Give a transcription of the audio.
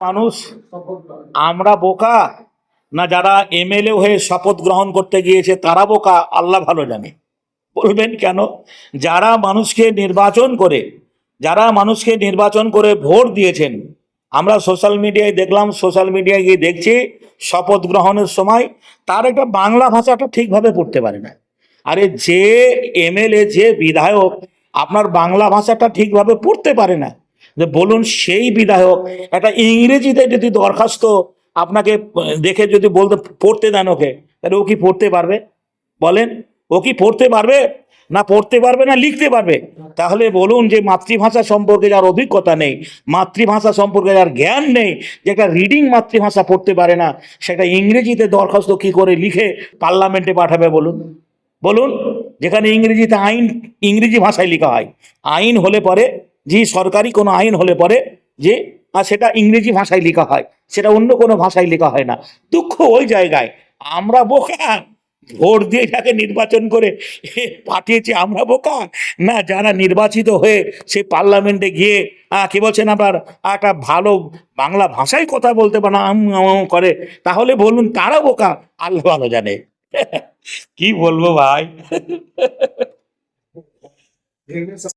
মানুষ আমরা বোকা, না যারা এমএলএ হয়ে শপথ গ্রহণ করতে গিয়েছে তারা বোকা? আল্লাহ ভালো জানে। বলবেন কেন? যারা মানুষকে নির্বাচন করে ভোট দিয়েছেন, আমরা সোশ্যাল মিডিয়ায় দেখলাম, সোশ্যাল মিডিয়ায় গিয়ে দেখছি শপথ গ্রহণের সময় তার একটা বাংলা ভাষাটা ঠিকভাবে পড়তে পারে না। আরে যে এমএলএ, যে বিধায়ক আপনার বাংলা ভাষাটা ঠিকভাবে পড়তে পারে না, যে বলুন সেই বিধায়ক একটা ইংরেজিতে যদি দরখাস্ত আপনাকে দেখে যদি বলতে পড়তে দেন ওকে, তাহলে ও কি পড়তে পারবে? বলেন, ও কি পড়তে পারবে? না পড়তে পারবে না লিখতে পারবে। তাহলে বলুন, যে মাতৃভাষা সম্পর্কে যার অভিজ্ঞতা নেই, মাতৃভাষা সম্পর্কে যার জ্ঞান নেই, যে একটা রিডিং মাতৃভাষা পড়তে পারে না, সেটা ইংরেজিতে দরখাস্ত কি করে লিখে পার্লামেন্টে পাঠাবে? বলুন বলুন যেখানে ইংরেজিতে আইন ইংরেজি ভাষায় লেখা হয়, আইন হলে পরে, যে সরকারি কোনো আইন হলে পরে যে সেটা ইংরেজি ভাষায় লেখা হয়, সেটা অন্য কোনো ভাষায় লেখা হয় না। দুঃখ ওই জায়গায়। আমরা বোকা, ভোট দিয়ে যাকে নির্বাচন করে পাঠিয়েছি আমরা বোকা, না যারা নির্বাচিত হয়ে সে পার্লামেন্টে গিয়ে কি বলছেন আবার একটা ভালো বাংলা ভাষায় কথা বলতে পারে না, করে, তাহলে বলুন তারা বোকা? আল্লাহ ভালো জানে। কি বলবো ভাই।